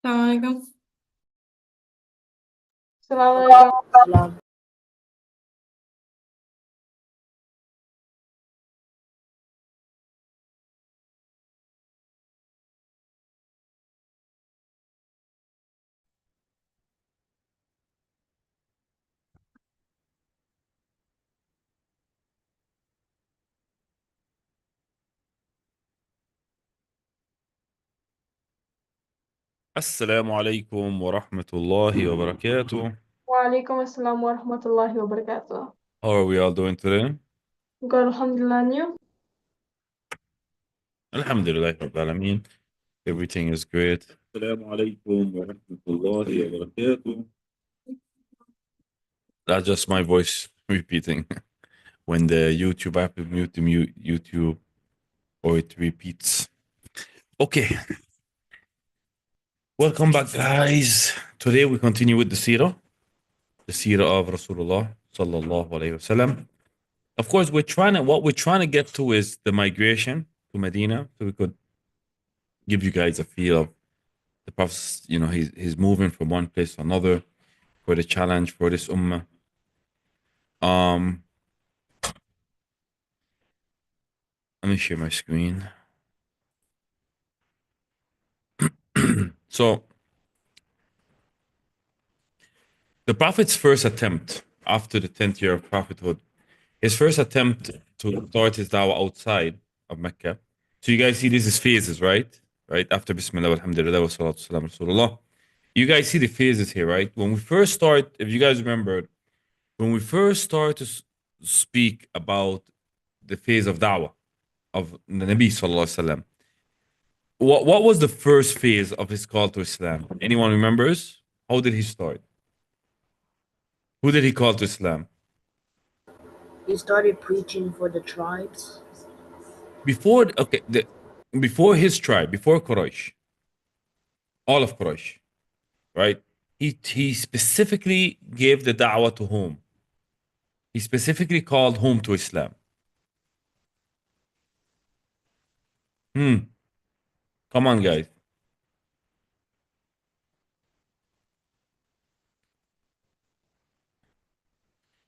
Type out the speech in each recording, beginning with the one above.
السلام عليكم. السلام عليكم. Salam. السلام عليكم ورحمة الله وبركاته. وعليكم السلام ورحمة الله وبركاته. How are we all doing today? Good, alhamdulillah, and you? Alhamdulillah Rabbil Alameen. Everything is great. السلام عليكم ورحمة الله وبركاته. That's just my voice repeating. When the YouTube app is mute, YouTube or it repeats. Okay. Welcome back, guys. Today we continue with the seerah of Rasulullah sallallahu alayhi wasallam. Of course, what we're trying to get to is the migration to Medina, so we could give you guys a feel of the Prophet. He's moving from one place to another for the challenge for this ummah. Let me share my screen. So, the Prophet's first attempt after the 10th year of prophethood, his first attempt to start his dawah outside of Mecca. So you guys see this is phases, right? Right after Bismillah, alhamdulillah, wa salatu salam Rasulullah. You guys see the phases here, right? When we first start, if you guys remember, when we first start to speak about the phase of da'wah of the Nabi sallallahu alaihi wasallam, what was the first phase of his call to Islam? Anyone remembers? How did he start? Who did he call to Islam? He started preaching for the tribes. Before his tribe, before Quraysh, all of Quraysh, right? He specifically gave the da'wah to whom? He specifically called whom to Islam? Come on, guys.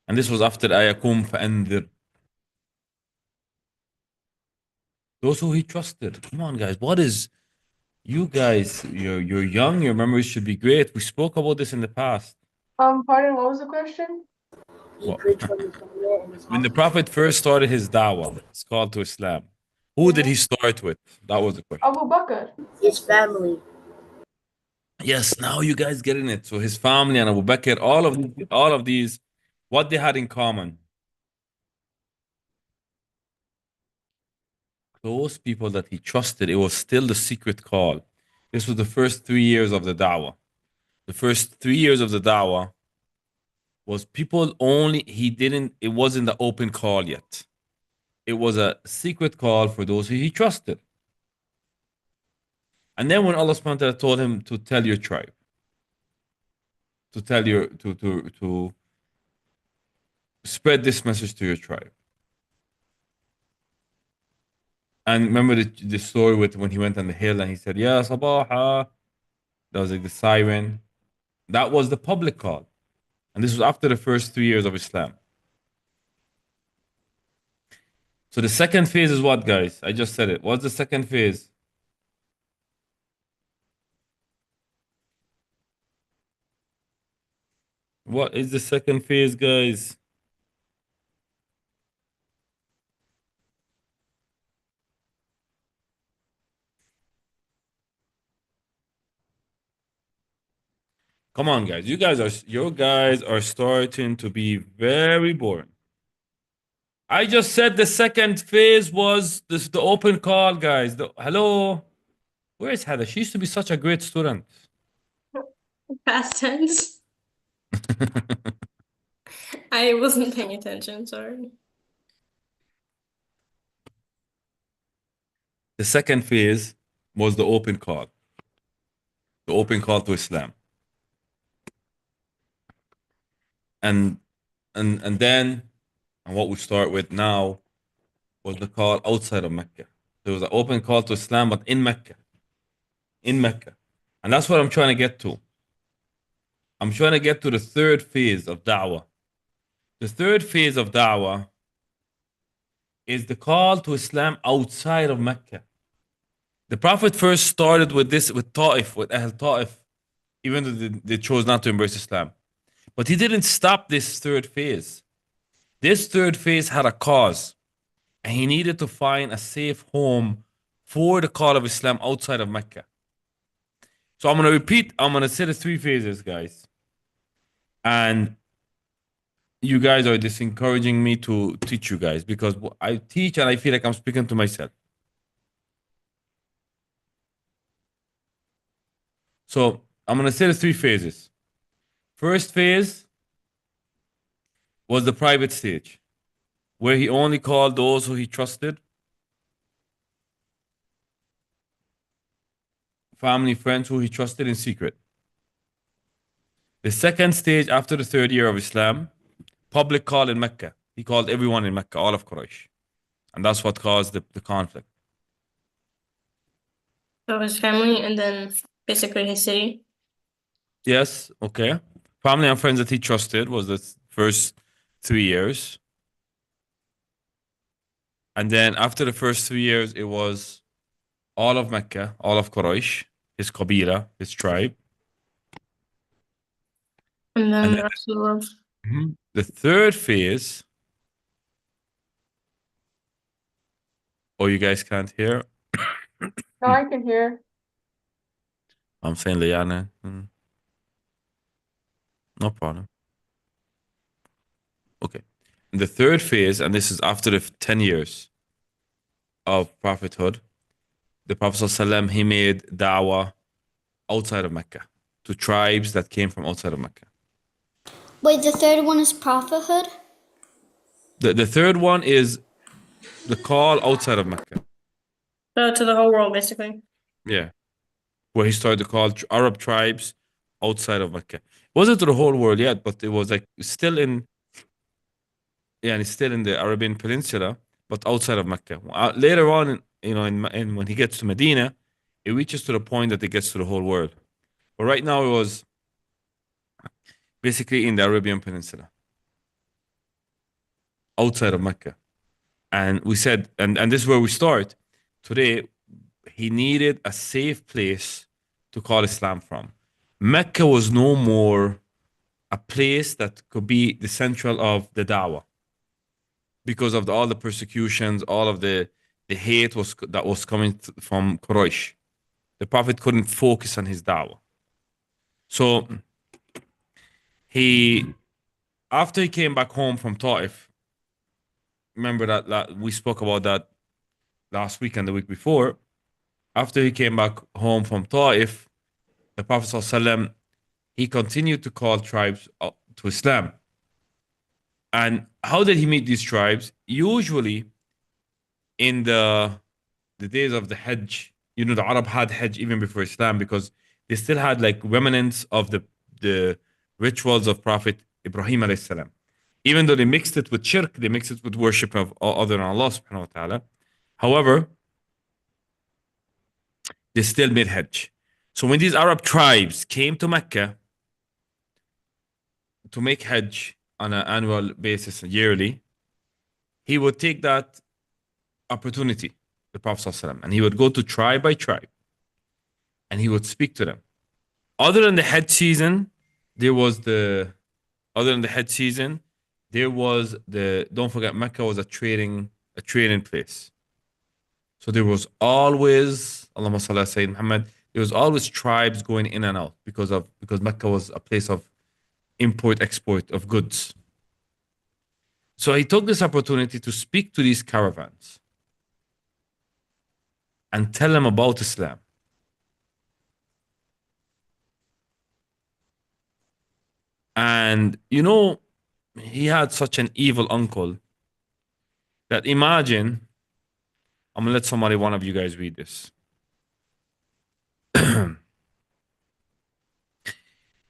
And this was after Ayakum fa'andir. Those who he trusted. Come on, guys. What is you guys? You're young. Your memories should be great. We spoke about this in the past. Pardon, what was the question? He What? preached for the Torah and his When the house. Prophet first started his da'wah, his call to Islam, who did he start with? That was the question. Abu Bakr. His family. Yes, now you guys getting it. So his family and Abu Bakr, all of these, what they had in common. Those people that he trusted, it was still the secret call. This was the first 3 years of the da'wah. The first 3 years of the da'wah was people only, it wasn't the open call yet. It was a secret call for those who he trusted. And then when Allah subhanahu wa ta'ala told him to tell your tribe, to spread this message to your tribe. And remember the story with when he went on the hill and he said, Ya Sabaha. That was like the siren. That was the public call. And this was after the first 3 years of Islam. So the second phase is what, guys? I just said it. What's the second phase? What is the second phase, guys? Come on, guys. You guys are starting to be very boring. I just said the second phase was the open call, guys. Hello? Where is Heather? She used to be such a great student. Past tense. I wasn't paying attention, sorry. The second phase was the open call. The open call to Islam. And then what we start with now was the call outside of Mecca. There was an open call to Islam, but in Mecca. In Mecca. And that's what I'm trying to get to. I'm trying to get to the third phase of da'wah. The third phase of da'wah is the call to Islam outside of Mecca. The Prophet first started with this with Ta'if, with Ahl Ta'if, even though they chose not to embrace Islam. But he didn't stop this third phase. This third phase had a cause, and he needed to find a safe home for the call of Islam outside of Mecca. So I'm going to say the three phases, guys. And you guys are just encouraging me to teach you guys because I teach and I feel like I'm speaking to myself. So I'm going to say the three phases. First phase was the private stage, where he only called those who he trusted, family, friends who he trusted in secret. The second stage, after the third year of Islam, public call in Mecca. He called everyone in Mecca, all of Quraysh. And that's what caused the conflict. So his family and then basically his city. Yes, okay. Family and friends that he trusted was the first 3 years. And then after the first 3 years, it was all of Mecca, all of Quraysh, his Qabila, his tribe. And then And the then rest of the world. the third phase. Oh, you guys can't hear? No, I can hear. I'm saying Liana. No problem. Okay. In the third phase, and this is after the 10 years of prophethood, the Prophet ﷺ, he made da'wah outside of Mecca to tribes that came from outside of Mecca. Wait, the third one is prophethood? The third one is the call outside of Mecca. So to the whole world, basically. Yeah. Where he started to call Arab tribes outside of Mecca. It wasn't to the whole world yet, but it was like still in, yeah, and it's still in the Arabian Peninsula, but outside of Mecca. Later on, when he gets to Medina, it reaches to the point that it gets to the whole world. But right now, it was basically in the Arabian Peninsula, outside of Mecca. And we said, and this is where we start today. He needed a safe place to call Islam from. Mecca was no more a place that could be the central of the da'wah because of all the persecutions, all of the hate that was coming from Quraysh. The Prophet couldn't focus on his da'wah. So after he came back home from Ta'if, remember that we spoke about that last week and the week before. After he came back home from Ta'if, the Prophet ﷺ, he continued to call tribes to Islam. And how did he meet these tribes? Usually in the days of the Hajj, the Arab had Hajj even before Islam because they still had like remnants of the rituals of Prophet Ibrahim alayhi salam. Even though they mixed it with shirk, they mixed it with worship of other than Allah subhanahu wa ta'ala. However, they still made Hajj. So when these Arab tribes came to Mecca to make Hajj on an annual basis, yearly, he would take that opportunity, the Prophet ﷺ, and he would go to tribe by tribe and he would speak to them. Other than the Hajj season, don't forget, Mecca was a trading place. So there was always, Allahumma salli ala Sayyidina Muhammad, there was always tribes going in and out because Mecca was a place of import-export of goods. So he took this opportunity to speak to these caravans and tell them about Islam. And he had such an evil uncle that imagine, I'm gonna let one of you guys read this.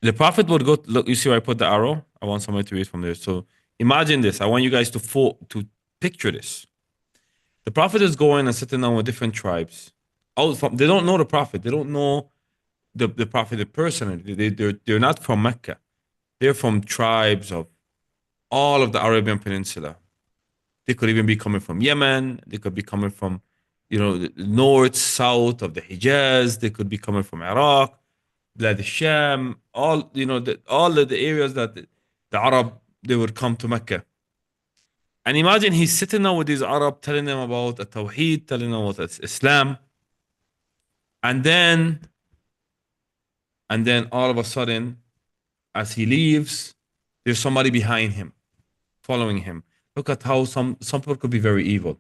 The Prophet would go, look, you see where I put the arrow? I want somebody to read from there. So imagine this. I want you guys to picture this. The Prophet is going and sitting down with different tribes. They don't know the Prophet. They don't know the Prophet personally. They're not from Mecca. They're from tribes of all of the Arabian Peninsula. They could even be coming from Yemen. They could be coming from, the north, south of the Hijaz. They could be coming from Iraq, Blad al-Sham, all of the areas that the Arab, they would come to Mecca. And imagine he's sitting now with these Arab, telling them about Tawheed, telling them about Islam. And then all of a sudden, as he leaves, there's somebody behind him, following him. Look at how some people could be very evil.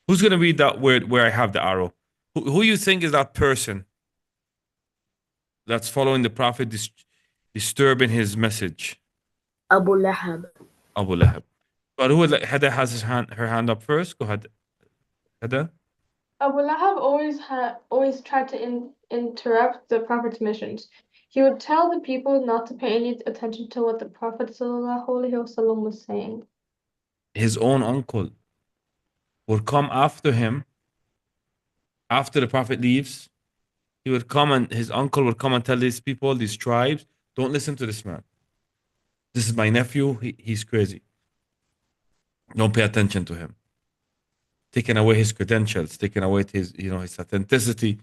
Who's going to read that where I have the arrow? Who you think is that person that's following the Prophet, disturbing his message? Abu Lahab. Abu Lahab. But Hada has her hand up first. Go ahead, Hada. Abu Lahab always tried to interrupt the Prophet's missions. He would tell the people not to pay any attention to what the Prophet ﷺ was saying. His own uncle would come after him after the Prophet leaves. He would come, and his uncle would come and tell these people, these tribes, don't listen to this man. This is my nephew. He's crazy. Don't pay attention to him. Taking away his credentials, taking away his authenticity,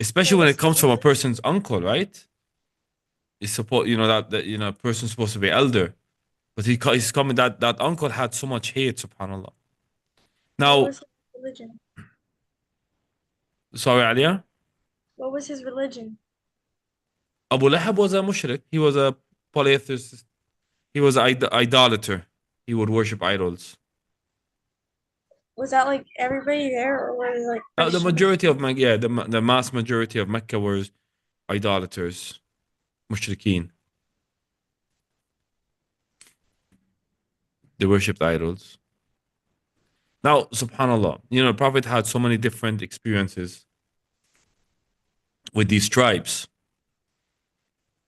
especially when it comes from a person's uncle, right? It's supposed, that a person's supposed to be elder, but he's coming. That uncle had so much hate, subhanallah. Now, What was his religion? sorry, Alia. What was his religion? Abu Lahab was a mushrik. He was a polytheist. He was an idolater. He would worship idols. Was that like everybody there, or were they like The Christians? majority of Mecca, the mass majority of Mecca were idolaters, mushrikeen. They worshipped idols. Now, subhanallah, the Prophet had so many different experiences with these tribes.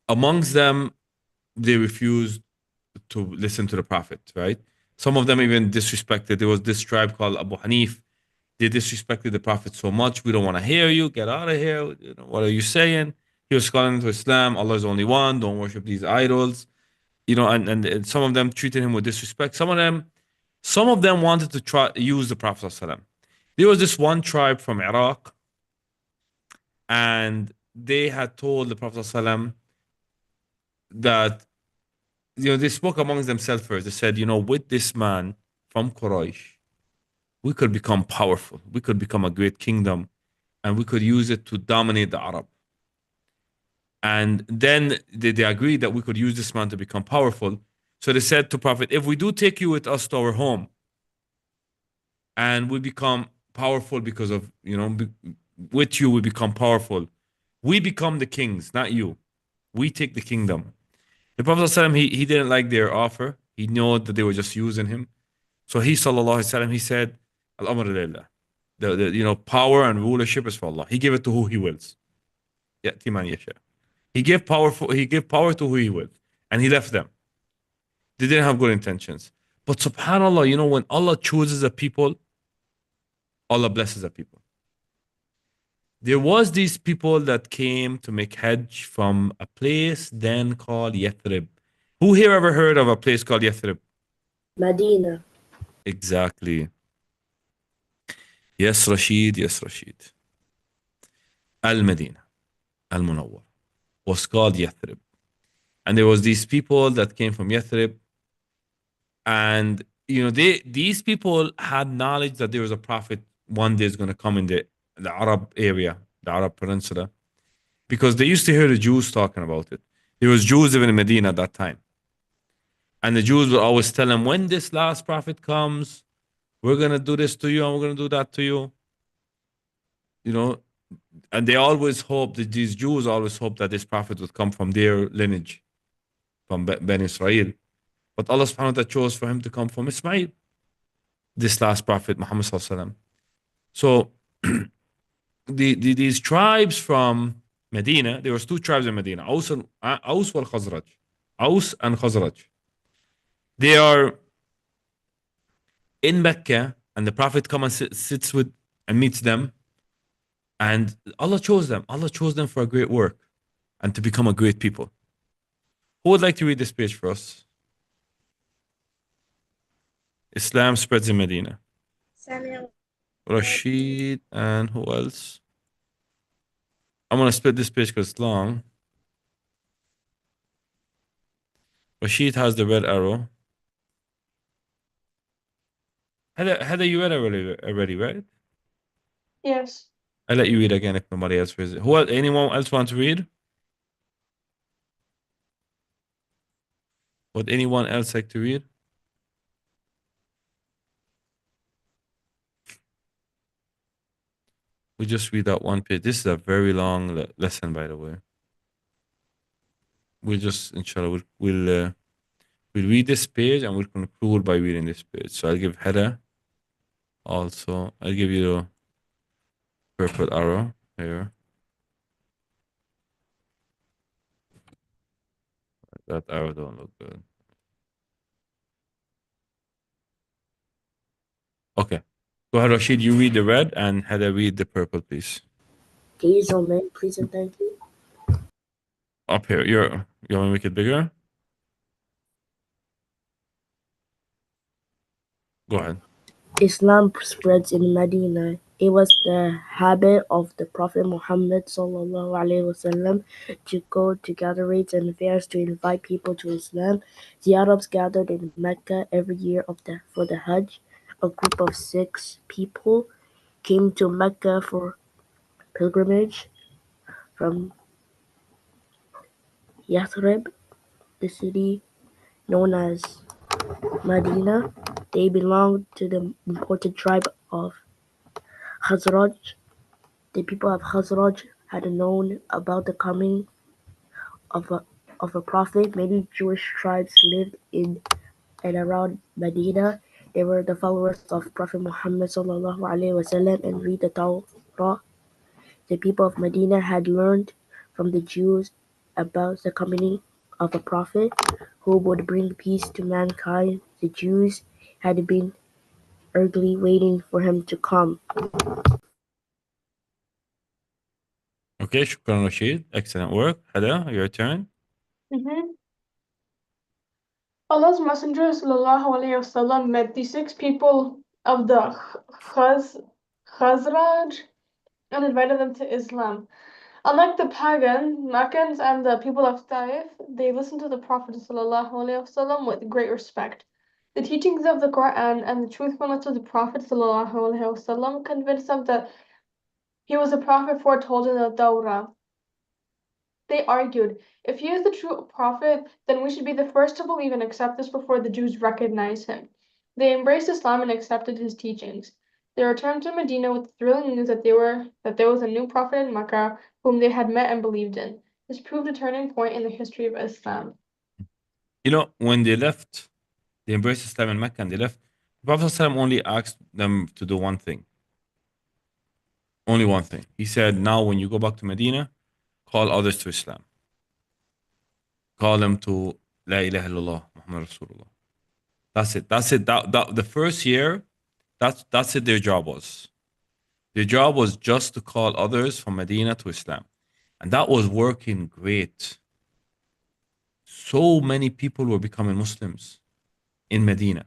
Amongst them, they refused to listen to the Prophet, right? Some of them even disrespected. There was this tribe called Abu Hanif. They disrespected the Prophet so much. We don't want to hear you. Get out of here. What are you saying? He was calling to Islam. Allah is only one. Don't worship these idols. And some of them treated him with disrespect. Some of them wanted to use the Prophet ﷺ. There was this one tribe from Iraq, and they had told the Prophet ﷺ that, they spoke amongst themselves first. They said, with this man from Quraysh, we could become powerful. We could become a great kingdom, and we could use it to dominate the Arab. And then they agreed that we could use this man to become powerful. So they said to Prophet, if we do take you with us to our home, and we become powerful because of, with you we become powerful. We become the kings, not you. We take the kingdom. The Prophet ﷺ, he didn't like their offer. He knew that they were just using him. So he, sallallahu alaihi wasallam, he said, Al-amr lillah. The power and rulership is for Allah. He gave it to who he wills. Ya'ti man yasha. He gave power to who he will. And he left them. They didn't have good intentions. But subhanAllah, when Allah chooses a people, Allah blesses a people. There was these people that came to make Hajj from a place then called Yathrib. Who here ever heard of a place called Yathrib? Medina. Exactly. Yes, Rashid. Yes, Rashid. Al-Medina, Al-Munawwar, was called Yathrib. And there was these people that came from Yathrib. And, these people had knowledge that there was a prophet one day is going to come in the Arab area, the Arab Peninsula, because they used to hear the Jews talking about it. There was Jews living in Medina at that time. And the Jews would always tell them, when this last prophet comes, we're going to do this to you and we're going to do that to you. And they always hoped, that these Jews always hoped that this prophet would come from their lineage, from Ben Israel. But Allah subhanahu wa ta'ala chose for him to come from Ismail, this last prophet, Muhammad sallallahu alaihi wasallam. So these tribes from Medina, there was two tribes in Medina, Aus and Khazraj. Aus and Khazraj. They are in Mecca, and the Prophet comes and sits with and meets them. And Allah chose them. Allah chose them for a great work and to become a great people. Who would like to read this page for us? Islam spreads in Medina. Samuel. Rashid and who else? I'm gonna split this page because it's long. Rashid has the red arrow. Heather, you read already, right? Yes. I'll let you read again if nobody else reads it. Anyone else want to read? Would anyone else like to read? We just read that one page. This is a very long lesson, by the way. We'll just, inshallah, we'll read this page and we'll conclude by reading this page. So I'll give Heather also. I'll give you the purple arrow here. That arrow don't look good. Okay. Go ahead, Rashid. You read the red and Heather read the purple, please. Can you zoom in, please and thank you? Up here. You want to make it bigger? Go ahead. Islam spreads in Medina. It was the habit of the Prophet Muhammad wasallam to go to gatherings and fairs to invite people to Islam. The Arabs gathered in Mecca every year for the Hajj. A group of 6 people came to Mecca for pilgrimage from Yathrib, the city known as Medina. They belonged to the important tribe of Khazraj. The people of Khazraj had known about the coming of a prophet. Many Jewish tribes lived in and around Medina. They were the followers of Prophet Muhammad wasallam and read the Torah. The people of Medina had learned from the Jews about the coming of a prophet who would bring peace to mankind. The Jews had been eagerly waiting for him to come. Okay, shukran, Rashid. Excellent work. Heather, your turn. Allah's Messenger ﷺ met the 6 people of the Khazraj and invited them to Islam. Unlike the Meccans and the people of Taif, they listened to the Prophet ﷺ with great respect. The teachings of the Quran and the truthfulness of the Prophet ﷺ convinced them that he was a prophet foretold in the Torah. They argued, if he is the true prophet, then we should be the first to believe and accept this before the Jews recognize him. They embraced Islam and accepted his teachings. They returned to Medina with the thrilling news that there was a new prophet in Mecca whom they had met and believed in. This proved a turning point in the history of Islam. You know, when they left, they embraced Islam in Mecca and they left. The Prophet ﷺ only asked them to do one thing. Only one thing. He said, now when you go back to Medina, call others to Islam. Call them to La ilaha illallah, Muhammad Rasulullah. That's it. That's it. The first year, that's it. Their job was. Their job was just to call others from Medina to Islam. And that was working great. So many people were becoming Muslims in Medina.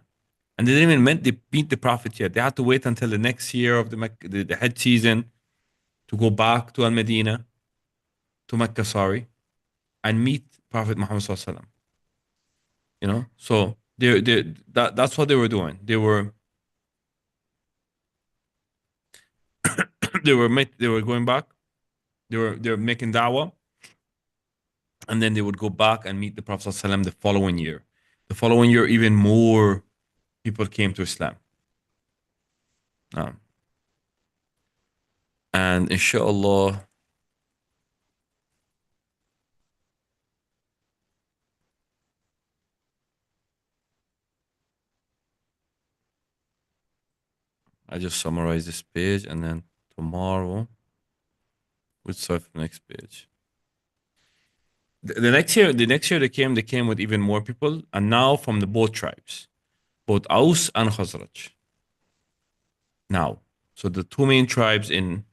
And they didn't even meet the Prophet yet. They had to wait until the next year of the Hajj season to go back to Al-Medina, to Mecca, and meet Prophet Muhammad sallallahu alaihi wasallam. You know, so that's what they were doing. They were they were going back. They were making da'wah, and then they would go back and meet the Prophet sallallahu alaihi wasallam the following year. The following year, even more people came to Islam. And inshallah, I just summarize this page and then tomorrow we'll start from the next page. The next year they came with even more people, and now from the both tribes, both Aus and Khazraj. Now, so the 2 main tribes in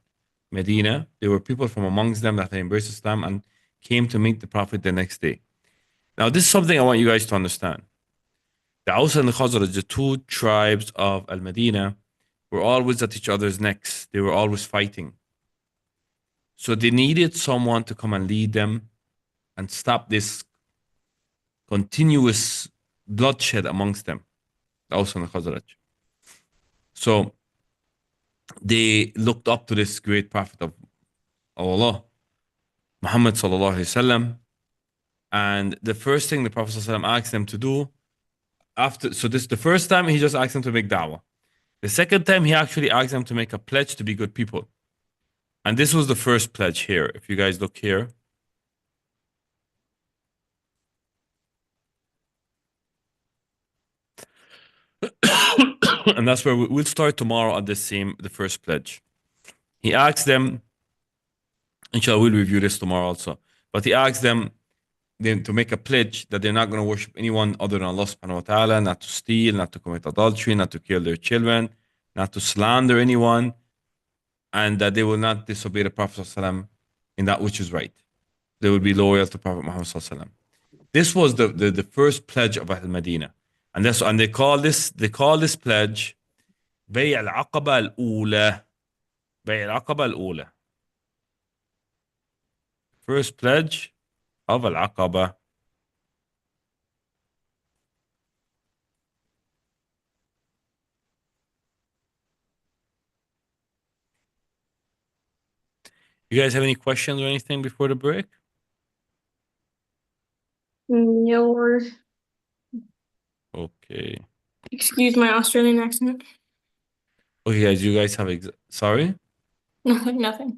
Medina, there were people from amongst them that had embraced Islam and came to meet the Prophet the next day. Now, this is something I want you guys to understand. The Aus and the Khazraj, the two tribes of Al Medina, were always at each other's necks. They were always fighting. So they needed someone to come and lead them and stop this continuous bloodshed amongst them, the Aus and the Khazraj. So they looked up to this great prophet of Allah, Muhammad sallallahu alaihi wasallam, and the first thing the Prophet sallallahu alaihi wasallam asked them to do the first time he just asked them to make da'wah. The second time he actually asked them to make a pledge to be good people, and this was the first pledge here. If you guys look here, and that's where we'll start tomorrow on the first pledge. He asked them, inshallah, we'll review this tomorrow also. But he asked them to make a pledge that they're not going to worship anyone other than Allah subhanahu wa ta'ala, not to steal, not to commit adultery, not to kill their children, not to slander anyone, and that they will not disobey the Prophet ﷺ in that which is right. They will be loyal to Prophet Muhammad ﷺ. This was the first pledge of Ahl Medina. And they call this pledge Bay al-Aqaba al-Ula. Bay al-Aqaba al-Ula. First pledge of al-Aqaba. You guys have any questions or anything before the break? No worries. Okay. Excuse my Australian accent. Okay, guys, you guys have sorry? Nothing.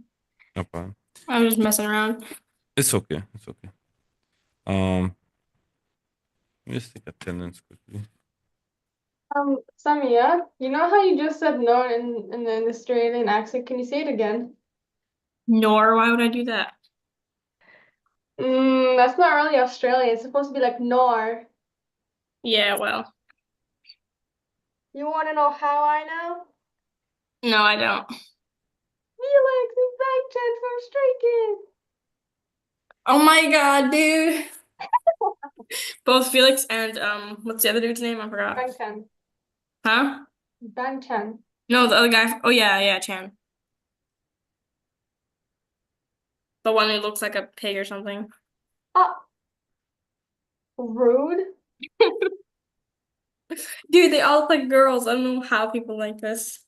No problem. I was just messing around. It's okay. It's okay. Let me just take attendance quickly. Samia, you know how you just said no in an Australian accent? Can you say it again? Nor, why would I do that? That's not really Australian. It's supposed to be like nor. Yeah, well. You want to know how I know? No, I don't. Felix is back chat from Stray Kids. Oh my god, dude. Both Felix and what's the other dude's name? I forgot. Bang Chan. Huh? Bang Chan. No, the other guy. Oh yeah, Chan. The one who looks like a pig or something. Oh. Rude. Dude, they all look like girls. I don't know how people like this.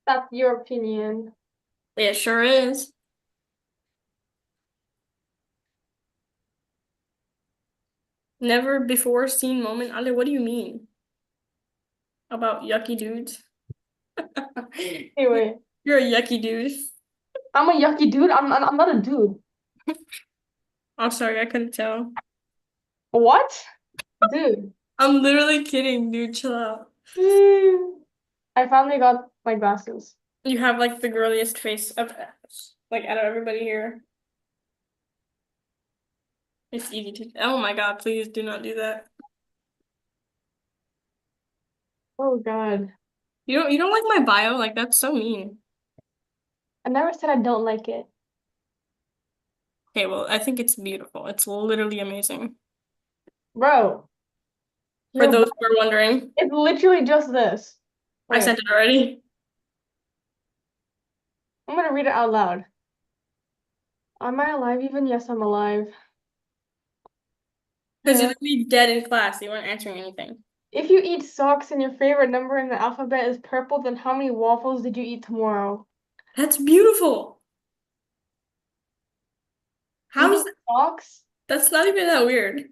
That's your opinion. It sure is. Never before seen moment. Ale, what do you mean? About yucky dudes? Anyway, You're a yucky dude. I'm a yucky dude. I'm not a dude. I'm sorry, I couldn't tell. What? Dude. I'm literally kidding, dude. Chill out. I finally got my glasses. You have like the girliest face of like out of everybody here. It's easy to. Oh my god! Please do not do that. Oh God. You don't like my bio? Like that's so mean. I never said I don't like it. Okay, well I think it's beautiful. It's literally amazing. Bro. For those who are wondering, It's literally just this. I sent it already. I'm gonna read it out loud. Am I alive even? Yes, I'm alive. Because you're literally dead in class. You weren't answering anything. If you eat socks and your favorite number in the alphabet is purple, then how many waffles did you eat tomorrow? That's beautiful. How is that? Socks? That's not even that weird.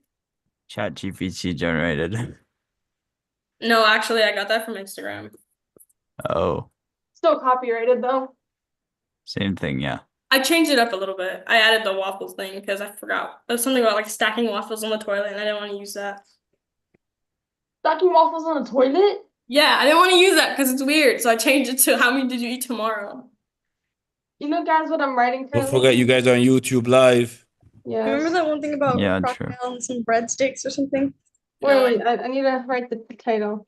ChatGPT generated. No, actually, I got that from Instagram. Oh, Still copyrighted though. same thing, yeah. I changed it up a little bit. I added the waffles thing because I forgot. There was something about like stacking waffles on the toilet, and I didn't want to use that. Stacking waffles on the toilet? Yeah, I didn't want to use that because it's weird. So I changed it to how many did you eat tomorrow? You know, guys, what I'm writing Don't currently? forget, you guys are on YouTube Live. Yes. Remember that one thing about Yeah, crocodile and some breadsticks or something? Wait, I need to write the title.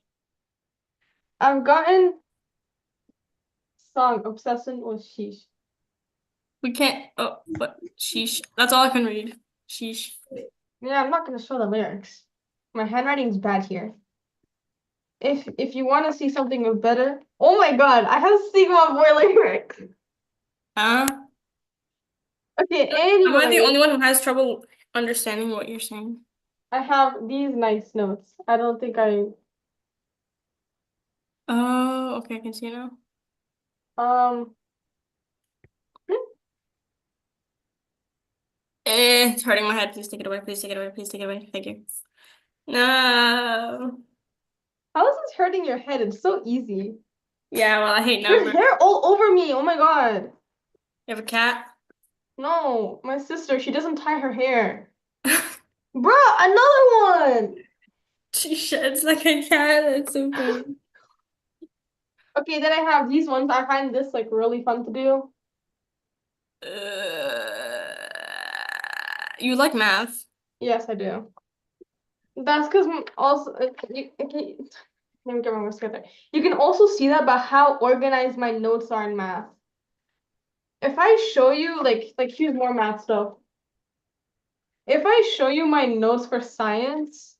I've gotten song obsession with sheesh? We can't. Oh, but sheesh. That's all I can read. Sheesh. Yeah, I'm not gonna show the lyrics. My handwriting's bad here. If you want to see something better, oh my God, I have Sigma Boy lyrics. Huh? Okay, Am I the anyway, only one who has trouble understanding what you're saying? I have these nice notes. I don't think I Oh, okay, I can see now. um It's hurting my head. Please take it away. Please take it away. Please take it away. Thank you. No. how is this hurting your head? It's so easy. Yeah, well, I hate There's numbers. hair all over me. Oh my God. You have a cat? No, my sister, she doesn't tie her hair. Bruh, another one. She sheds like a cat. That's so funny. Okay, then I have these ones. I find this like really fun to do. You like math? Yes, I do. That's because also let me get my words together. You can also see that by how organized my notes are in math. If I show you like here's more math stuff. If I show you my notes for science,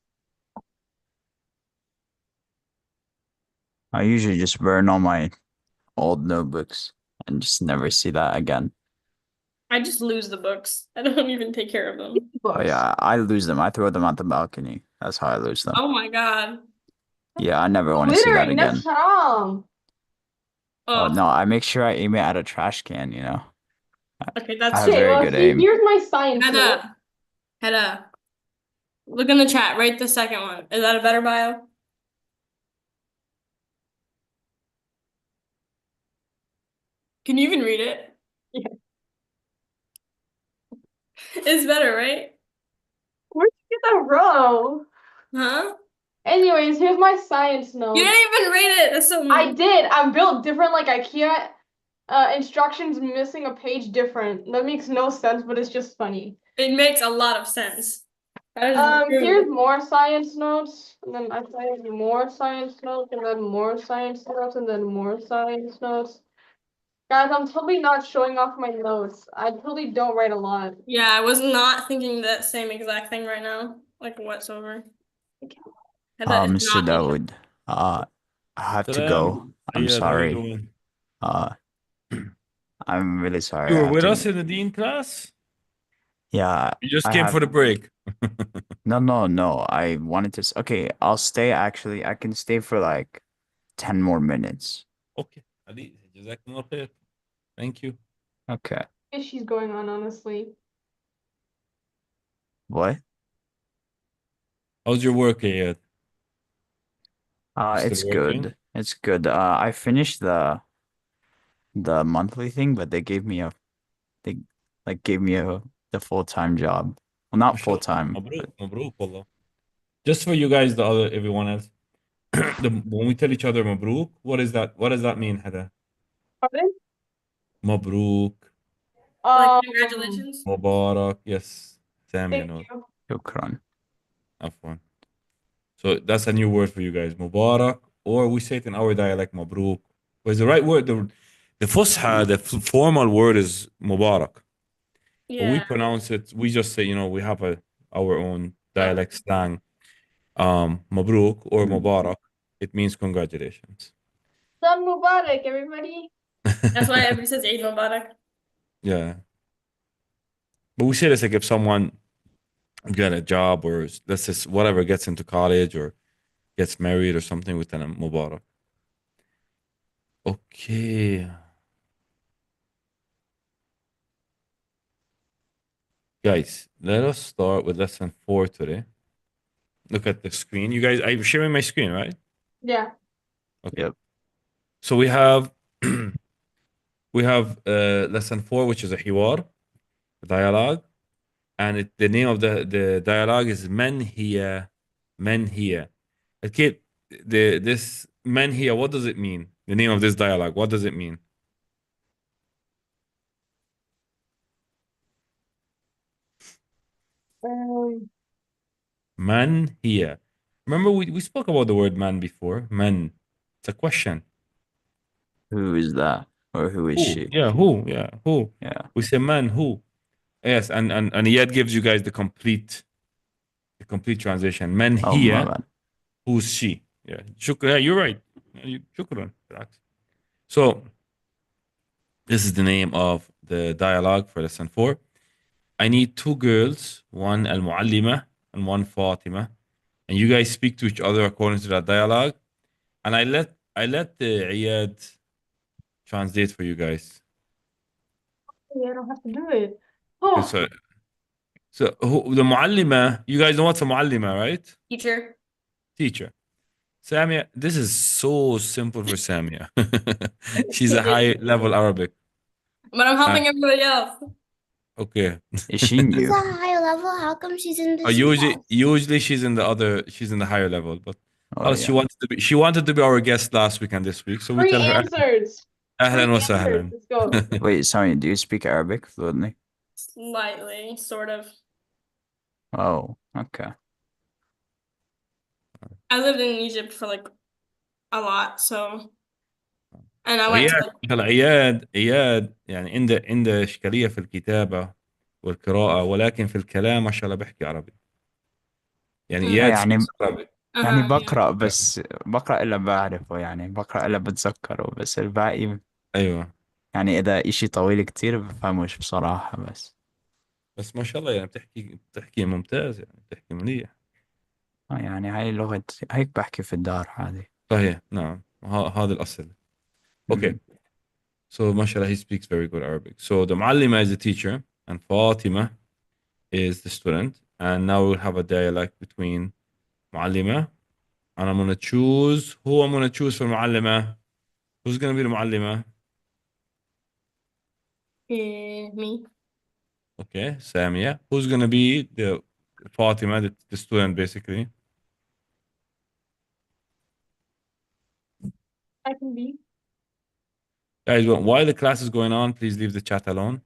I usually just burn all my old notebooks and just never see that again. I just lose the books. I don't even take care of them. Oh books. yeah, I lose them. I throw them out the balcony. That's how I lose them. Oh my God. Yeah, I never want to see that Littering, that's again. haram. Oh Oh, no, I make sure I aim it at a trash can, you know. okay, I that's have Okay, very well, good aim. here's my science note. Hedda. Hedda. Look in the chat. Write the second one. Is that a better bio? Can you even read it? Yeah. It's better, right? Where'd you get that row? Huh? Anyways, here's my science You note. didn't even read it. That's so I mean. did. I'm built different like IKEA. Instructions missing a page different. That makes no sense, but it's just funny. It makes a lot of sense. That is Here's true. more science notes, and then I find more science notes, and then more science notes, and then more science notes. Guys, I'm totally not showing off my notes. I totally don't write a lot. Yeah, I was not thinking that same exact thing right now. Like whatsoever. Hedda is Mr. not making. Dawod, I have to go. Salam. I'm Ayad, how you sorry. doing? Uh, I'm really sorry. You I were have with to. us in the Dean class? Yeah, You just I came have. for the break. No. I wanted to. Okay, I'll stay. Actually, I can stay for like 10 more minutes. Okay. Ali, jazakumullah khair. Thank you. Okay. She's going on, honestly. What? How's your work, Ayad? It's Still working? good. It's good. I finished the monthly thing, but they like gave me the full-time job. Well, not MashaAllah. full-time, Mabruk, but mabruk, wallah. Just for you guys, the other everyone else. When we tell each other mabruk, what is that? What does that mean, Hada? Pardon? Mabruk, Like Um, congratulations. Mubarak. Yes, Sam, you thank know. you. shukran. Afwan. So that's a new word for you guys, Mubarak, or we say it in our dialect, mabruk. What is the right word? The Fusha, the formal word is Mubarak. But we Yeah. pronounce it, we just say, we have our own dialect slang. Mabruk or Mubarak, it means congratulations. Sun Mubarak, everybody. That's why everybody says Eid Mubarak. Yeah. But we say this like if someone get a job or let's just whatever gets into college or gets married or something with a Mubarak. Okay. Guys, let us start with lesson 4 today. Look at the screen. You guys, I'm sharing my screen, right? Yeah. Okay. Yep. So we have lesson 4, which is a hiwar, dialogue. And the name of the dialogue is Men Hiya. Men Hiya. Okay, this Men Hiya, what does it mean? The name of this dialogue, what does it mean? Um, Man Hiya. Remember we spoke about the word man before. Man. It's a question. Who is that? Or who is Who? she? Yeah, who? Yeah, who? Yeah. We say man, who? Yes, and Iyad gives you guys the complete translation. Man Oh, my here, bad. who's she? Yeah, yeah, you're right. Shukran. Relax. So this is the name of the dialogue for lesson 4. I need two girls, one Al Muallima and one Fatima, and you guys speak to each other according to that dialogue. And I let the Iyad translate for you guys. Yeah, I don't have to do it. Okay, Oh, so the Muallima, you guys know what's a Muallima, right? Teacher. Teacher. Samia, this is so simple for Samia. She's a But high level Arabic. I'm Uh, helping everybody else. okay. Is she She's new? a high level. How come she's in the Usually, class? usually she's in the higher level, but Oh, she yeah. wanted to be our guest last week and this week, so we three tell her answers. ahlan Three wa answers. sahlan. Let's go. Wait, sorry, do you speak Arabic fluently? Slightly, sort of. Oh, okay. I lived in Egypt for like a lot, so and I went to عياد like عياد يعني عنده إشكالية في الكتابة والقراءة، ولكن في الكلام ما شاء الله بيحكي عربي. يعني إياد يعني speaks Arabic. yeah. بقرأ، بس بقرأ إلا بعرفه، يعني بقرأ إلا بتذكره، بس الباقي أيوه، يعني إذا إشي طويل كتير بفهموش بصراحة. بس بس ما شاء الله يعني بتحكي ممتاز، يعني بتحكي منيح. يعني هاي لغة، هيك بحكي في الدار عادي. صحيح، نعم، هذا الأصل. Okay, مم. so mashallah, he speaks very good Arabic. So the Muallima is the teacher and Fatima is the student. And now we'll have a dialogue between Muallima, and I'm going to choose who I'm going to choose for Muallima. Who's going to be the Muallima? Me. Okay, Samia. Who's going to be the Fatima, the student, basically? I can be. Guys, while the class is going on, please leave the chat alone.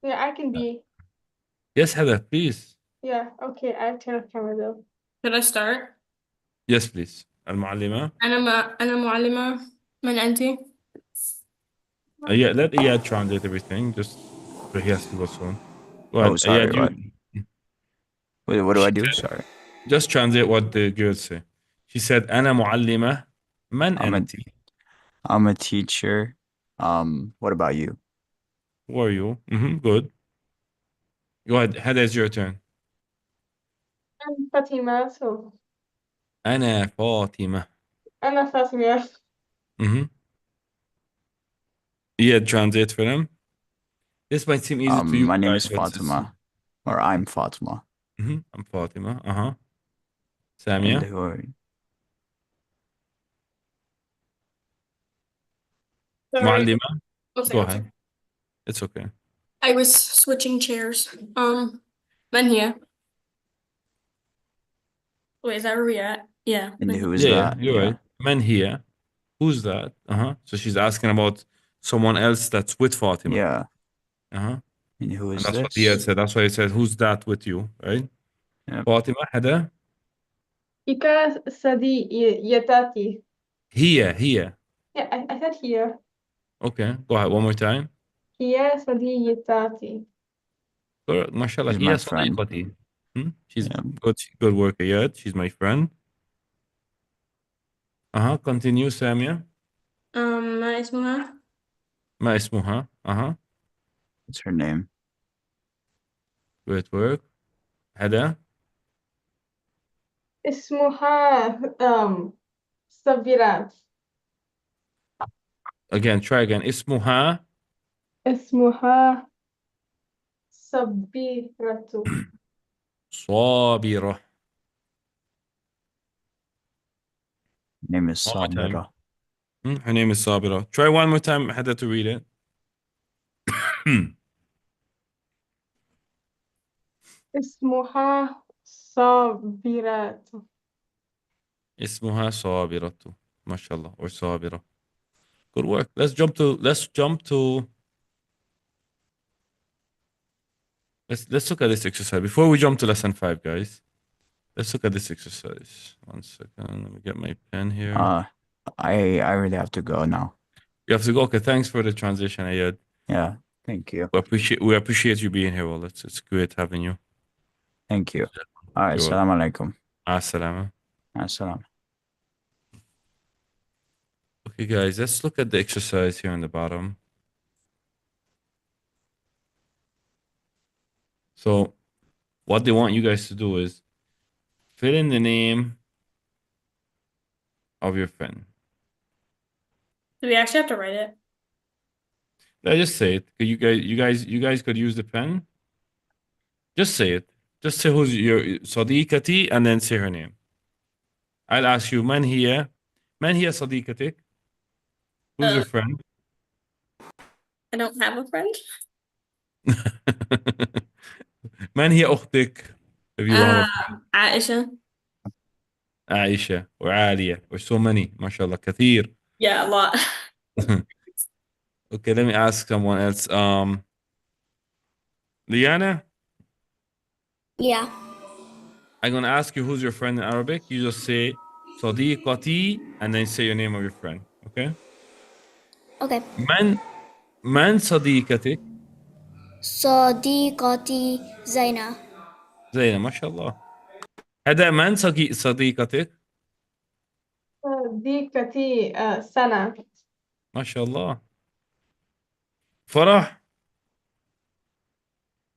Yeah, I can be. Yes, Heather, please. Yeah, okay. I have to turn off camera though. Should I start? Yes, please. المعلمة. أنا معلمة من أنتي. Yeah, let Iyad translate everything. Just he has to go soon. Go Oh, ahead, sorry, Iyad. what? What do She I do? said, Sorry. just translate what the girls say. She said, أنا معلمة. من I'm a أنت? I'm a teacher. What about you? Who are you? Good. Go ahead. Heather, it's your turn. I'm Fatima, so أنا فاطمة. أنا Fatima. Mm-hmm. Iyad, translate for them. This might seem easy to you My name guys, is but Fatima, or I'm Fatima. I'm Fatima. And Samia. who are you? Sorry. معلمة. One Go second. ahead. It's okay. I was switching chairs. من here. Wait, is that where we at? Yeah. And who is Yeah, that? you're Yeah. right. Man here. Who's that? So she's asking about someone else that's with Fatima. Yeah. Uh-huh. And who And is that's what he had this? said. That's why he said, who's that with you, right? Yep. Fatima, Hada? Ika Sadi Yatati. Here. Yeah, I said here. Okay, go ahead one more time. Here Sadi Yatati. MashaAllah, She's هي my friend. صديقتي. She's Yeah. good worker, yeah. She's my friend. Continue, Samia. ما اسمها. ما اسمها. What's her name? Great work. Hada. اسمها Sabirat. Again, try again. اسمها اسمها Sabiratu. صابرة. Name is One more time. Sabira. Her name is Sabira. Try one more time, Hada, to read it. اسمها صابرات. اسمها صابرة. ما شاء الله. Or صابرة. Good work. Let's look at this exercise. Before we jump to lesson 5, guys. Let's look at this exercise. One second. Let me get my pen here. I really have to go now. You have to go. Okay, thanks for the transition, Ayad. Yeah, thank you. We appreciate you being here, Well, it's great having you. Thank you. All right, You're salam alaikum. Assalamu. Assalam. Okay, guys, let's look at the exercise here on the bottom. So, what they want you guys to do is fill in the name of your friend. Do we actually have to write it? I just say it. You guys could use the pen. Just say it. Just say who's your صديقتي and then say her name. I'll ask you من هي صديقتك? Who's your friend? I don't have a friend. من هي أختك? If you don't have a Aisha. عائشة وعالية. There's so many. ما شاء الله كثير. Yeah, a lot. Okay, let me ask someone else. Liana, Yeah. I'm gonna ask you who's your friend in Arabic. You just say صديقتي and then say your name of your friend. Okay? Okay. من صديقتك؟ صديقتي زينة. زينة ما شاء الله. هذا من صديقتك؟ صديقتي سنة. ما شاء الله. فرح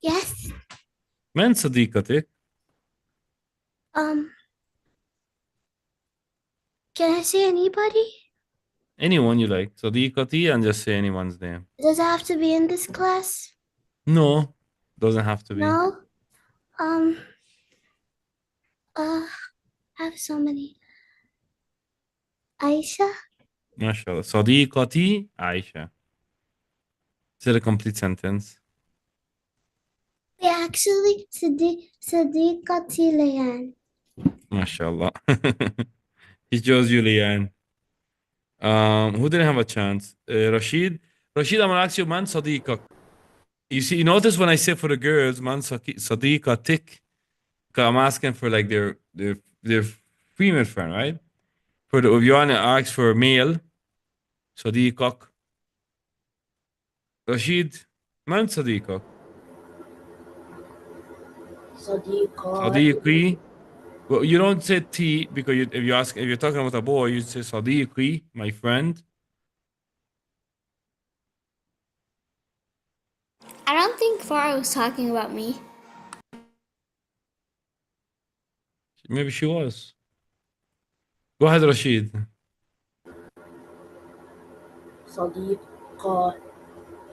Yes. من صديقتك؟ Um. Can I say anybody? Anyone you like. صديقتي and just say anyone's name. Does it have to be in this class? No, doesn't have to be. No. Um. I have so many. Aisha. ما شاء الله. صديقتي عائشة. Is it a complete sentence? Actually, صديقتي ليان. ما شاء الله. He chose Julian. Who didn't have a chance? Rashid. Rashid, I'm gonna ask you, man, صديقك. You see, you notice when I say for the girls, man, صديقتك, because I'm asking for like their female friend, right? For the if you want to ask for a male, صديقك. Rashid, من صديقك? صديقي. Well, you don't say T because if you're talking about a boy, you say صديقي, my friend. I don't think Farah was talking about me. Maybe she was. Go ahead, Rashid. صديقة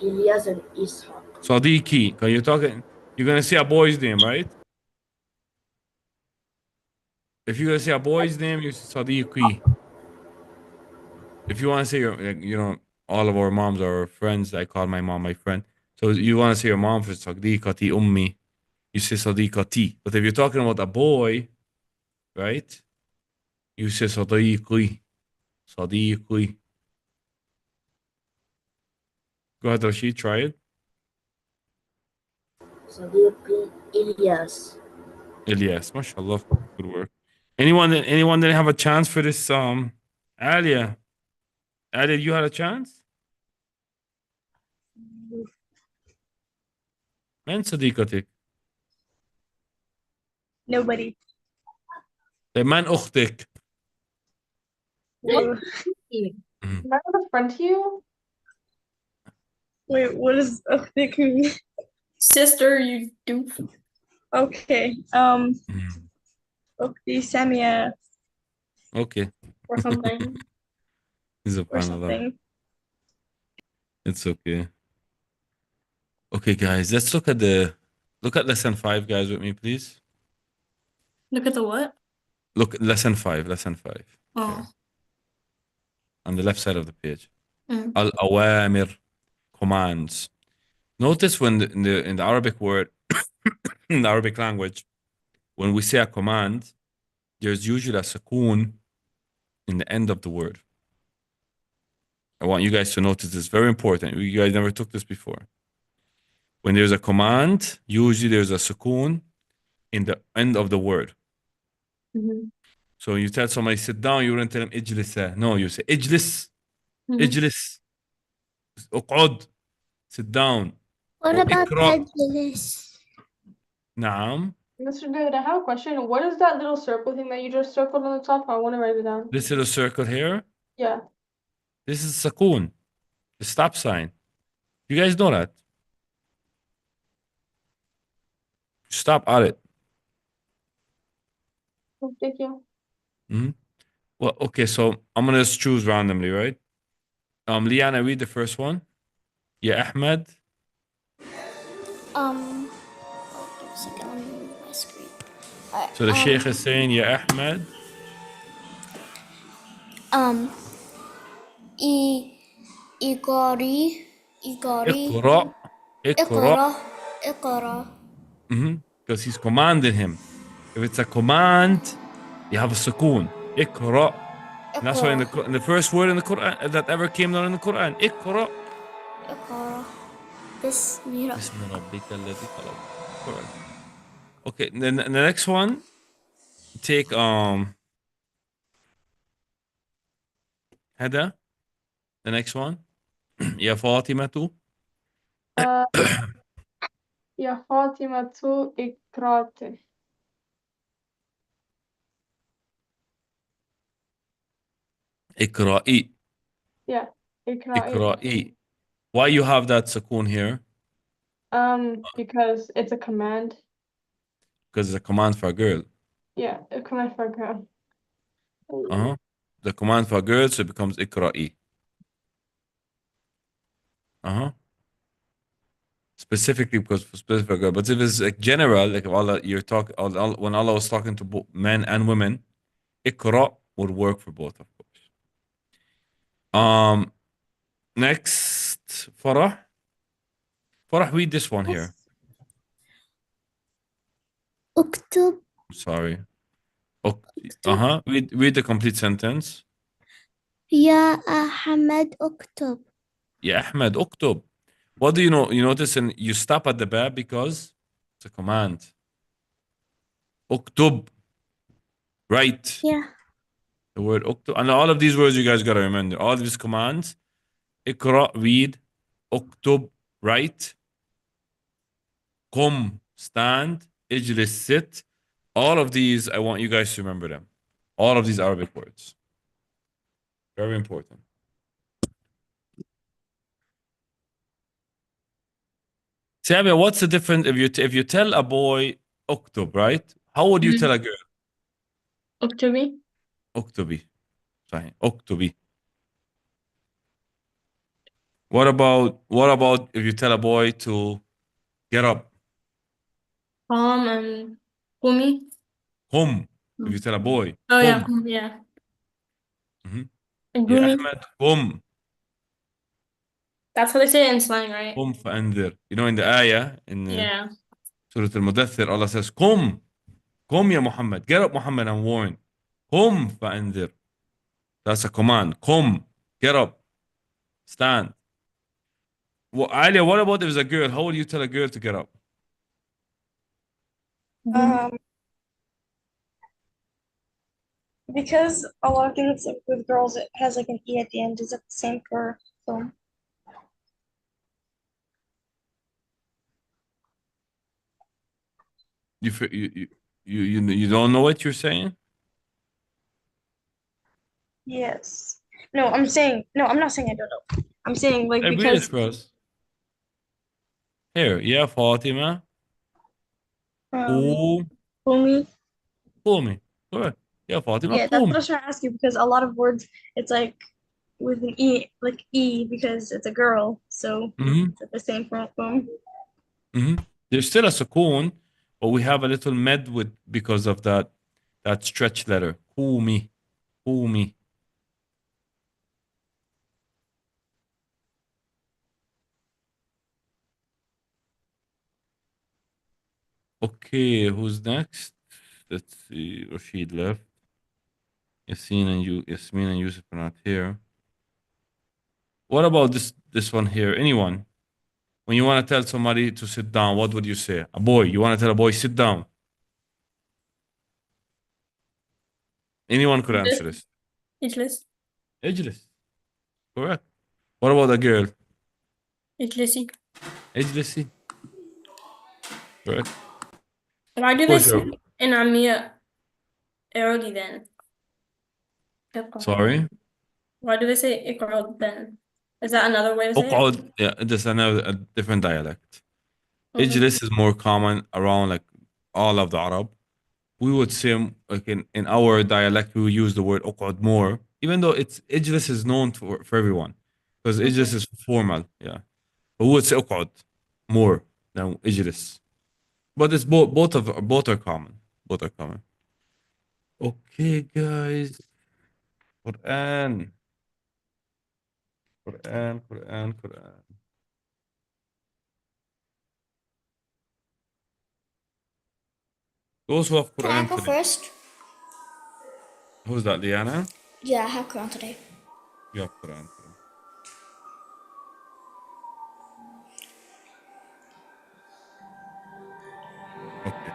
إلياس and إسحاق. صديقي. Because you're gonna say a boy's name, right? If you're gonna say a boy's name, you say صديقي. If you want to say all of our moms are friends. I call my mom my friend. So you want to say your mom for صديقتي أمي, you say صديقتي. But if you're talking about a boy, right? You say صديقي. صديقي. Go ahead, Rashid, try it. صديقي إلياس. Ilyas, mashallah, good work. Anyone didn't have a chance for this? Alia, you had a chance. من صديقتك؟ Nobody. من أختك؟ Wait, Am I not a friend to you? what does أختك mean? Sister, you doof. Okay. أختي سامية Okay. Or something. or Subhanallah. something. It's okay. Okay, guys, let's look at lesson 5, guys, with me, please. Look at the what? Look, lesson 5. Oh. On the left side of the page. Mm. Al-awamir, commands. Notice when in the Arabic word, in the Arabic language, when we say a command, there's usually a sukoon in the end of the word. I want you guys to notice this. Very important. You guys never took this before. When there's a command, usually there's a sukoon in the end of the word. Mm-hmm. So you tell somebody sit down, you wouldn't tell them ijlis. No, you say ijlis, Mhm. ijlis. اقعد. Sit down. What about واقرأ. تجلس? Mr. نعم. David, I have a question. What is that little circle thing that you just circled on the top? I want to write it down. This little circle here. Yeah. This is sakun, the stop sign. You guys know that. Stop at it. Oh, thank you. Well, okay, so I'm gonna just choose randomly, right? Liana, read the first one. Yeah, Ahmed. Oh, give me a second. Let me move my screen. So the Sheikh is saying, yeah, Ahmed. I Igori اقرأ. اقرأ. اقرأ اقرأ. Because he's commanding him. If it's a command, you have a sukoon. اقرأ. And that's why in the first word in the Quran that ever came down in the Quran, اقرأ. اقرأ بسم ربك. بسم ربك الذي خلق. Correct. Okay, then the next one, take Hada. The next one. يا فاطمة. يا فاطمة اقرأي. اقرأي. Yeah. اقرأي. اقرأي. Why you have that sukoon here? Because it's a command. Because it's a command for a girl. Yeah, a command for a girl. The command for a girl, so it becomes اقرأي. Specifically because for specific girl. But if it's like general, like Allah, you're talking when Allah was talking to both men and women, اقرأ would work for both, of course. Next, Farah. Farah, read this one here. اكتب. I'm sorry. Read the complete sentence. يا أحمد اكتب. يا أحمد اكتب. What do you know? You notice and you stop at the bab because it's a command. اكتب. Right. Yeah. The word اكتب. And all of these words you guys gotta remember. All these commands. اقرأ, read. اكتب, write. قم, stand. اجلس, sit. All of these, I want you guys to remember them. All of these Arabic words. Very important. Samia, what's the difference if you tell a boy اكتب, right? How would you tell a girl? اكتبي. اكتبي. صحيح. اكتبي. What about if you tell a boy to get up? And قومي. قم. If you tell a boy. Oh yeah, قم. yeah. يا قومي. أحمد قم. That's how they say it in slang, right? قم فأنذر. You know in the ayah in Yeah. Surah Al-Mudaththir, Allah says قم. قم يا Muhammad. Get up Muhammad and warn. قم فأنذر. That's a command. قم. Get up. Stand. Well, Alia, what about if it's a girl? How would you tell a girl to get up? Because a lot of things with girls, it has like an E at the end. Is it the same for film? You don't know what you're saying? Yes. No, I'm saying no. I'm not saying I don't know. I'm saying like Read it because for us. Here, yeah, Fatima. قوم. قومي. قومي. Correct. Yeah, Fatima. Yeah, that's what I قومي. was trying to ask you because a lot of words it's like with an E, like E because it's a girl. So it's the same for قوم. There's still a sukoon, but we have a little med with because of that stretch letter. قومي. قومي. Okay, who's next? Let's see. Rashid left. Yasmin and Yusuf are not here. What about this one here? Anyone? When you want to tell somebody to sit down, what would you say? A boy. You want to tell a boy, sit down. Anyone could answer this. اجلس. اجلس. Correct. What about a girl? اجلسي. اجلسي. Correct. Why do Of they course, say you're in Amia early then? اقرأ. sorry. Why do they say اقرأ then? Is that another way to say it? اقعد. Yeah, this is another a different dialect. Mhm. Ijlis is more common around like all of the Arab. We would say like in our dialect we would use the word اقعد more, even though it's Ijlis is known for everyone because Ijlis is formal. Yeah, but we would say اقعد more than Ijlis. But it's both are common. Both are common. Okay, guys. Quran, Quran, Quran, Quran. Those who have Can I Quran go today. first? Who's that, Liana? Yeah, I have Quran today. You have Quran today. Okay.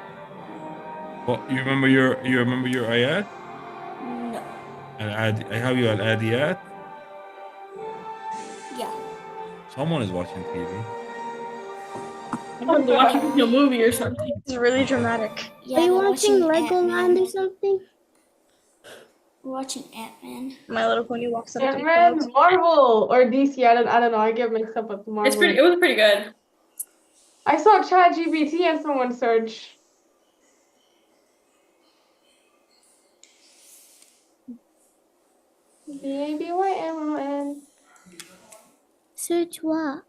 Well, you remember your ayat? No. I have you al-adiyat. Yeah. Someone is watching TV. Someone's watching a movie or something. It's really dramatic. Yeah, Are you they're watching watching Legoland Ant-Man. or something? We're watching Ant-Man. My Little Pony walks up to the Ant-Man, clouds. Marvel, or DC. I don't know. I get mixed up with Marvel. It was pretty good. I saw ChatGPT and someone search. BABYMON. Search what?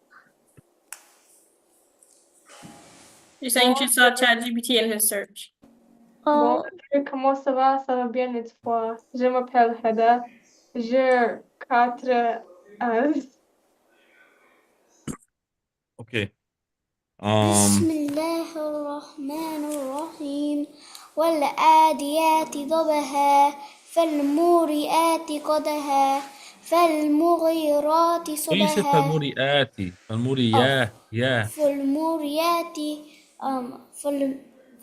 You're saying she saw ChatGPT in his search. Bon, Oh, comment ça va? Ça va bien et toi? Je m'appelle Heda. J'ai 4 ans. Okay. بسم الله الرحمن الرحيم والعاديات ضبها فالموريات قدها فالمغيرات Can you say صبها فالموريات يا فالموريات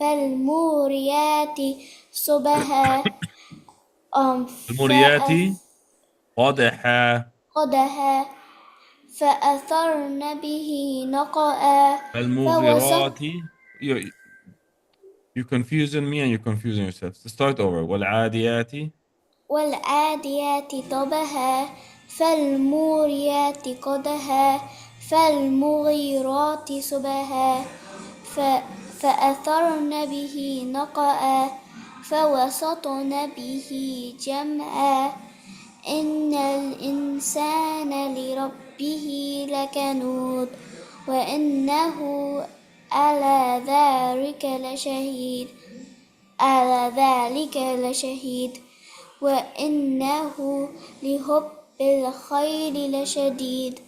فالموريات صبها الموريات قدحا فأخذها فأثرن به نقعا فوسط فالمغيرات you're confusing me and you're confusing yourself. So start over. والعاديات والعاديات ضبها فالموريات قدها فالمغيرات صبها فأثرن به نقعا فوسطن به جمعا إن الإنسان لربه لكنود وإنه على ذلك لشهيد وإنه لحب الخير لشديد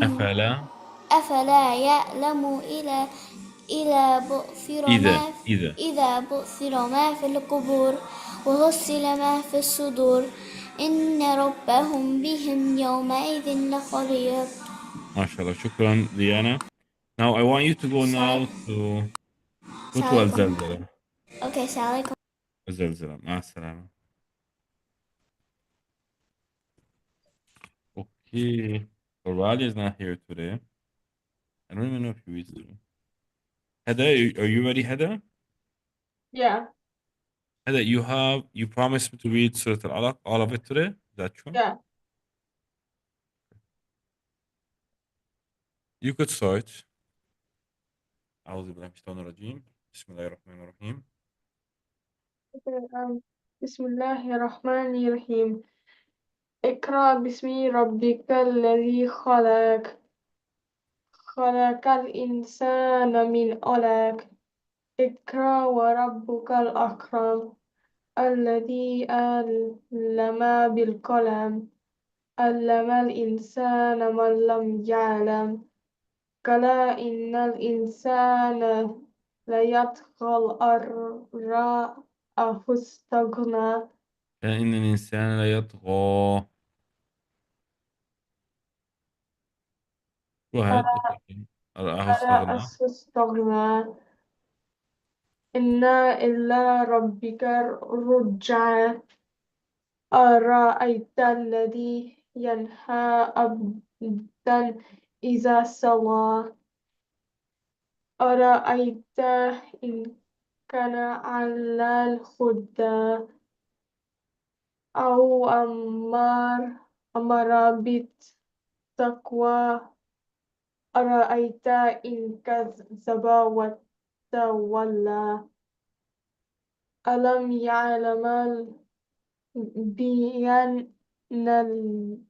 أفلا أفلا يعلم إذا بؤثر ما في القبور وحصل ما في الصدور إن ربهم بهم يومئذ لخبير. MashaAllah. شكرا Liana. Now I want you to go now to go to الزلزلة. Okay, Sally. الزلزلة. مع السلامة. Okay. So Raleigh is not here today. I don't even know if he reads today. Heda, are you ready, Heda? Yeah, Heda, you promised me to read Surah Al-Alaq, all of it today. Is that true? yeah. You could start. أعوذ بالله من الشيطان الرجيم. بسم الله الرحمن الرحيم. بسم الله الرحمن الرحيم. اقرأ باسم ربك الذي خلق. خلق الإنسان من علق. اقرأ وربك الأكرم الذي علم بالقلم علم الإنسان ما لم يعلم كلا إن الإنسان ليطغى أن رآه استغنى إن الإنسان ليطغى. Go ahead. Okay. رآه رآه استغنى. استغنى إن إلى ربك الرجعى أرأيت الذي ينهى إذا سوى أرأيت إن كان على الهدى أو أمر بالتقوى أرأيت إن كذب وتولى ألم يعلم بأن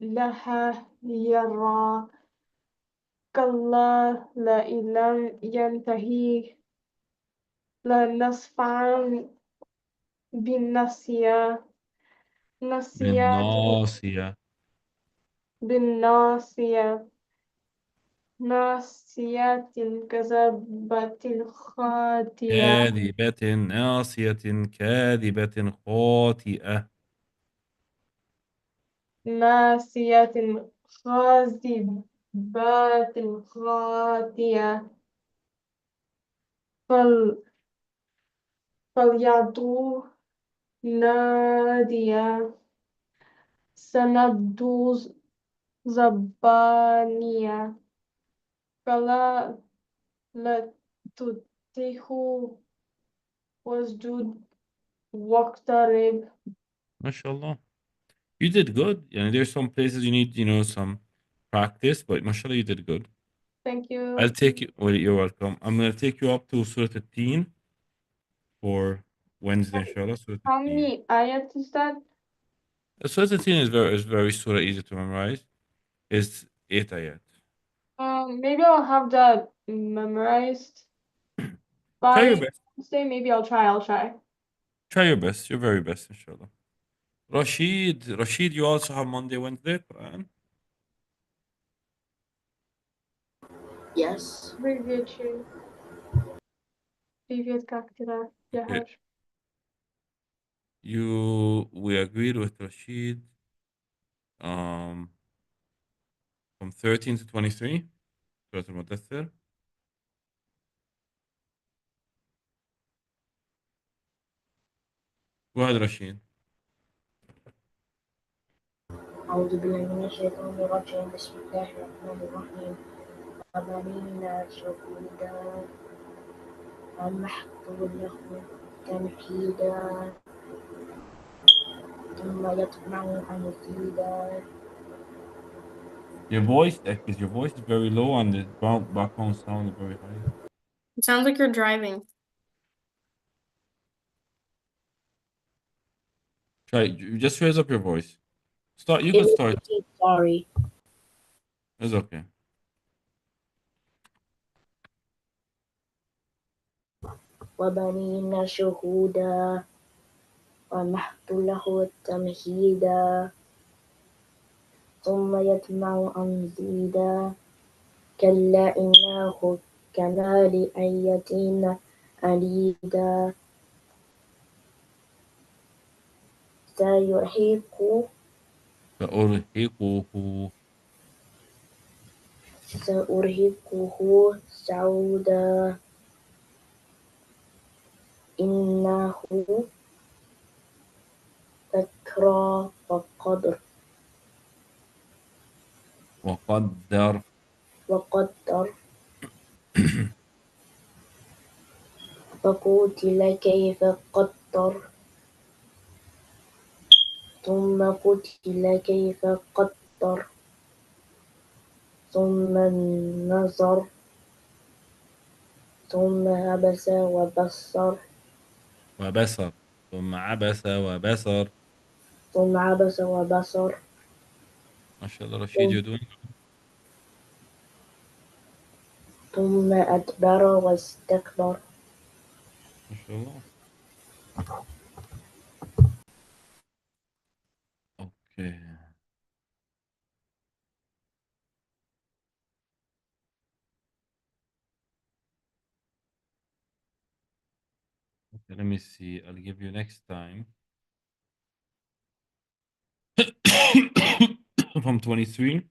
لها يرى كلا لئن لم ينتهي لنسفعا بالناصية ناصية بالناصية. بالناصية ناصية كذبة خاطئة كاذبة ناصية كاذبة خاطئة. ناصية خاذبة خاطئة فل فليدعو نادية سندو زبانية فلا لا تطيعه واسجد واقترب. ما شاء الله. You did good. يعني there's some places you need, some practice, but mashallah, you did good. Thank you. I'll take you. Well, you're welcome. I'm gonna take you up to Surah Al-Teen for Wednesday, inshallah. Surah How Al-Teen. many ayat is that? Surah Al-Teen is very surah easy to memorize. It's 8 ayat. Maybe I'll have that memorized Try your by best. Wednesday. Maybe I'll try. Try your best. Your very best, inshallah. Rashid, you also have Monday, Wednesday, Quran. Yes. Abbreviation. Previous Kaktira. Okay. Yahar. We agreed with Rashid. Um, from 13 to 23, Surah Al-Mudaththir. Go ahead, Rashid. أعوذ بالله من الشيطان الرجيم بسم الله الرحمن الرحيم وبنينا شهودا ومحق له تمهيدا ثم يطمع أن يزيدا. Your voice is very low and the background sound is very high. It sounds like you're driving. Just raise up your voice. You could start. Sorry. It's okay. وبنينا شهودا ومحق له تمهيدا ثم يطمع أن يزيدا كلا إنه كان لآياتنا عنيدا سيرهقه سأرهقه سعودا إنه فكر وقدر. وقدر فقتل كيف قدر ثم قتل كيف قدر ثم نظر ثم عبس وبصر وبصر. ثم عبس وبصر. ثم عبس وبصر ما شاء الله, Rashid, you're doing good. ثم أدبر واستكبر. ما شاء الله. Okay. Okay, let me see. I'll give you next time. From 23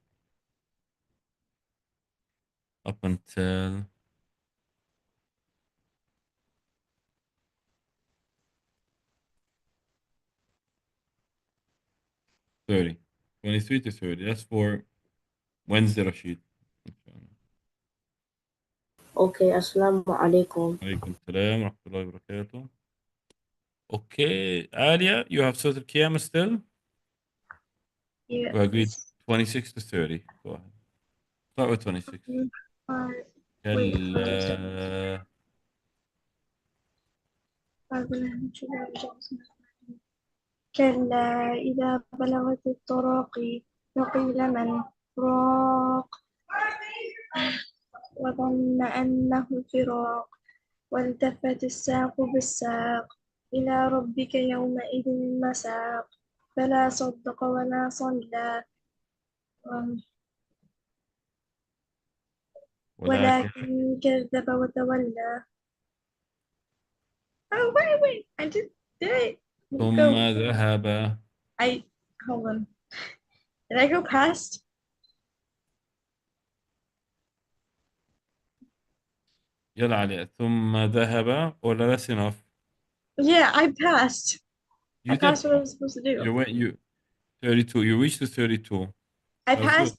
up until 30. 23 to 30. That's for Wednesday, Rashid. Okay, Assalamu alaikum. عليكم السلام ورحمة الله وبركاته. Okay, Alia, you have Surah Al-Qiyamah still? Yeah. We agreed 26 to 30. Go ahead. Start with 26. Wait. كلا كلا إذا بلغت التراقي وقيل من راق وظن أنه الفراق والتفت الساق بالساق إلى ربك يومئذ المساق فلا صدق ولا صلى ولكن ولكن كذب وتولى. Oh, wait, I did I ثم go? ذهب. Hold on. Did I go past? يلا علي. ثم ذهب ولا that's enough. Yeah, I passed. I You did. passed what I was supposed to do. You 32. You reached to 32. I That's good. passed,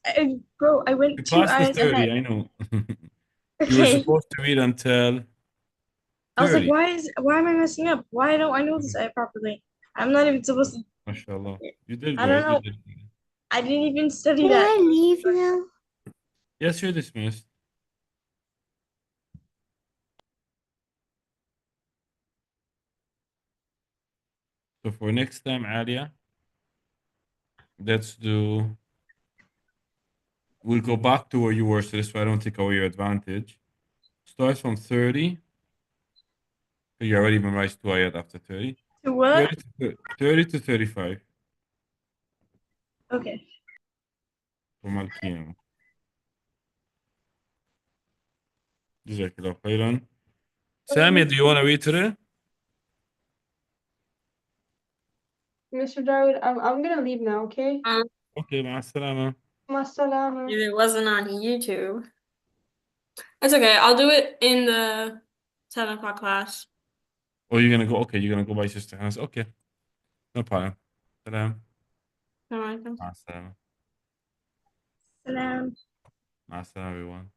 bro. I You went 2 passed the eyes 30, ahead. I know. You were Okay. supposed to read until I was like, 30. why am I messing up? Why don't I know this properly? I'm not even supposed to. MashaAllah. You did I don't great. You know. did great. I didn't even study Can that. I leave now? Yes, you're dismissed. So for next time, Alia, let's do. We'll go back to where you were, so this way I don't take away your advantage. Start from 30. You already memorized 2 ayat after 30. To what? 30 to 35. Okay. from Al-Qiyamah. جزاك الله خيرا. Samia, do you want to read today? Mr. Dawud, I'm gonna leave now, okay? Okay, مع السلامة. Masalama. It wasn't on YouTube. It's okay. I'll do it in the 7 o'clock class. Oh, you're gonna go. Okay, you're gonna go by Sister Hannah's. Okay, no problem. سلام. Alright. مع السلامة. Salam. مع السلامة, everyone.